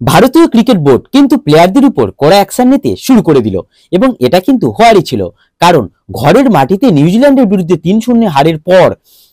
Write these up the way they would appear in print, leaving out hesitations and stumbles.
ভারতীয় cricket board কিন্তু প্লেয়ারদের উপর কড়া অ্যাকশন নিতে শুরু করে দিল এবং এটা কিন্তু হওয়ারই ছিল। কারণ ঘরের মাটিতে নিউজিল্যান্ডের বিরুদ্ধে 3-0 হারের পর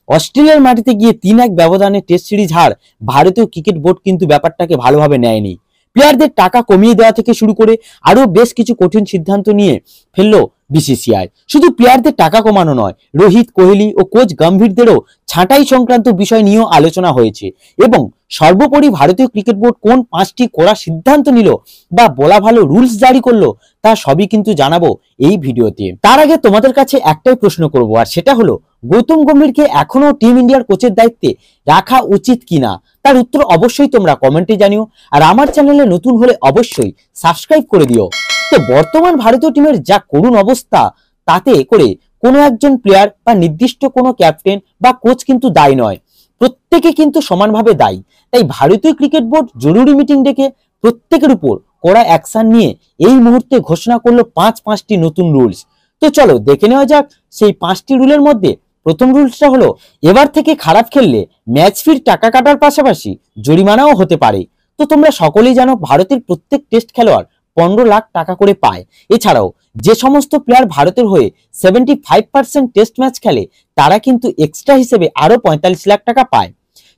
অস্ট্রেলিয়ার মাটিতে গিয়ে 3-1 ব্যবধানে টেস্ট সিরিজ হার ভারতীয় ক্রিকেট বোর্ড কিন্তু ব্যাপারটাকে ভালোভাবে নেয়নি। প্লেয়ারদের টাকা কমিয়ে দেওয়া থেকে শুরু করে আরো বেশ কিছু কঠিন সিদ্ধান্ত নিয়ে ফেললো বিসিসিআই। শুধু প্লেয়ারদের টাকা কমানো নয়, রোহিত, কোহলি ও কোচ গম্ভীরদেরও ছাঁটাই সংক্রান্ত বিষয় নিয়েও আলোচনা হয়েছে। এবং সর্বোপরি ভারতীয় ক্রিকেট বোর্ড কোন 5টি কড়া সিদ্ধান্ত নিল বা বলা ভালো রুলস জারি করলো তা সবই কিন্তু জানাবো এই ভিডিওতে। তার আগে তোমাদের কাছে একটাই প্রশ্ন করব, আর সেটা হলো গৌতম গম্ভীরকে এখনো টিম ইন্ডিয়ার কোচের দায়িত্বে রাখা উচিত কিনা? তার উত্তর অবশ্যই তোমরা কমেন্টে জানিও, আর আমার চ্যানেলে নতুন হলে অবশ্যই সাবস্ক্রাইব করে দিও। তো বর্তমান ভারতীয় টিমের যা করুণ অবস্থা, তাতে করে কোনো একজন প্লেয়ার বা নির্দিষ্ট কোনো ক্যাপ্টেন বা কোচ কিন্তু দায়ী নয়, প্রত্যেকে কিন্তু সমানভাবে দায়ী। তাই ভারতীয় ক্রিকেট বোর্ড জরুরি মিটিং ডেকে প্রত্যেকের উপর কড়া অ্যাকশন নিয়ে এই মুহূর্তে ঘোষণা করলো 5টি নতুন রুলস। তো চলো দেখে নেওয়া যাক সেই 5টি রুলের মধ্যে প্রথম রুলসটা হলো, এবার থেকে খারাপ খেললে ম্যাচ ফির টাকা কাটার পাশাপাশি জরিমানাও হতে পারে। তো তোমরা সকলেই জানো ভারতের প্রত্যেক টেস্ট খেলোয়াড় 15 লাখ টাকা করে পায়। এছাড়াও যে সমস্ত প্লেয়ার ভারতের হয়ে 75% টেস্ট ম্যাচ খেলে তারা কিন্তু এক্সট্রা হিসেবে আরো 45 লাখ টাকা পায়।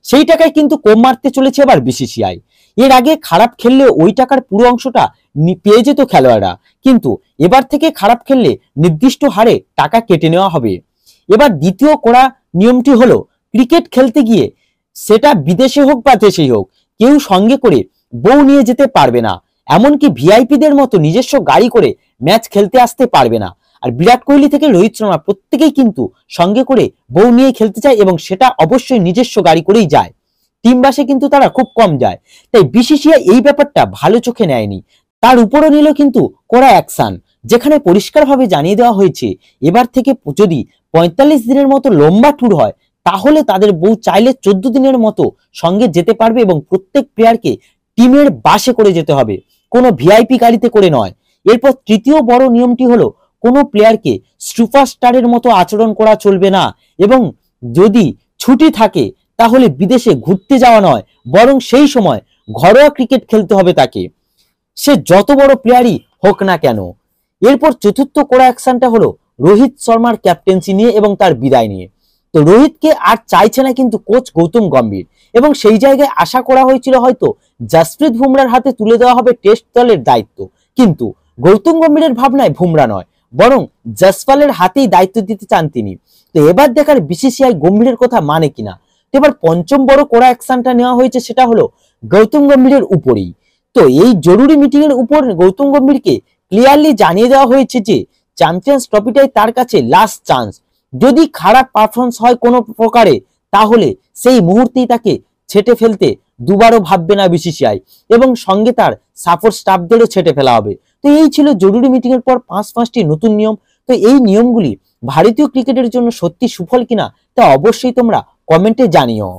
সেই টাকায় কিন্তু কম মারতে চলেছে এবার বিসিসিআই। এর আগে খারাপ খেললে ওই টাকার পুরো অংশটা পেয়ে যেত খেলোয়াড়রা, কিন্তু এবার থেকে খারাপ খেললে নির্দিষ্ট হারে টাকা কেটে নেওয়া হবে। এবার দ্বিতীয় কড়া নিয়মটি হলো, ক্রিকেট খেলতে গিয়ে সেটা বিদেশে হোক বা দেশেই হোক, কেউ সঙ্গে করে বউ নিয়ে যেতে পারবে না। এমনকি ভিআইপিদের মতো নিজস্ব গাড়ি করে ম্যাচ খেলতে আসতে পারবে না। আর বিরাট কোহলি থেকে রোহিত শর্মা প্রত্যেকেই কিন্তু সঙ্গে করে বউ নিয়ে খেলতে চায় এবং সেটা অবশ্যই নিজস্ব গাড়ি করেই যায়। টিম বাসে কিন্তু তারা খুব কম যায়। তাই বিসিসিআই এই ব্যাপারটা ভালো চোখে নেয়নি, তার উপরও নিল কিন্তু কড়া অ্যাকশন, যেখানে পরিষ্কারভাবে জানিয়ে দেওয়া হয়েছে এবার থেকে যদি 45 দিনের মতো লম্বা ট্যুর হয় তাহলে তাদের বউ চাইলে 14 দিনের মতো সঙ্গে যেতে পারবে এবং প্রত্যেক প্লেয়ারকে টিমের বাসে করে যেতে হবে, কোনো ভিআইপি গাড়িতে করে নয়। এরপর তৃতীয় বড় নিয়মটি হলো, কোনো প্লেয়ারকে সুপারস্টারের মতো আচরণ করা চলবে না এবং যদি ছুটি থাকে তাহলে বিদেশে ঘুরতে যাওয়া নয়, বরং সেই সময় ঘরোয়া ক্রিকেট খেলতে হবে তাকে, সে যত বড় প্লেয়ারই হোক না কেন। এরপর চতুর্থ কড়া অ্যাকশনটা হলো রোহিত শর্মার ক্যাপ্টেন্সি নিয়ে এবং তার বিদায় নিয়ে। তো রোহিতকে আর চাইছে না কিন্তু কোচ গৌতম গম্ভীর, এবং সেই জায়গায় আশা করা হয়েছিল হয়তো জসপ্রীত বুমরার হাতে তুলে দেওয়া হবে টেস্ট দলের দায়িত্ব, কিন্তু গৌতম গম্ভীরের ভাবনায় বুমরা নয়, বরং জসপালের হাতেই দায়িত্ব দিতে চান তিনি। তো এবার দেখার বিসিসিআই গম্ভীরের কথা মানে কিনা। তো এবার পঞ্চম বড় কড়া অ্যাকশনটা নেওয়া হয়েছে, সেটা হলো গৌতম গম্ভীরের উপরেই। তো এই জরুরি মিটিং এর উপর গৌতম গম্ভীরকে ক্লিয়ারলি জানিয়ে দেওয়া হয়েছে যে চ্যাম্পিয়ন্স ট্রফিটাই তার কাছে লাস্ট চান্স। যদি খারাপ পারফরমেন্স হয় কোনো প্রকারে তাহলে সেই মুহূর্তেই তাকে ছেটে ফেলতে দুবারও ভাববে না বিসিসিআই, এবং সঙ্গে তার সাপোর্ট স্টাফদেরও ছেটে ফেলা হবে। তো এই ছিল জরুরি মিটিং এর পর 5টি নতুন নিয়ম। তো এই নিয়মগুলি ভারতীয় ক্রিকেটের জন্য সত্যি সুফল কিনা তা অবশ্যই তোমরা কমেন্টে জানিও।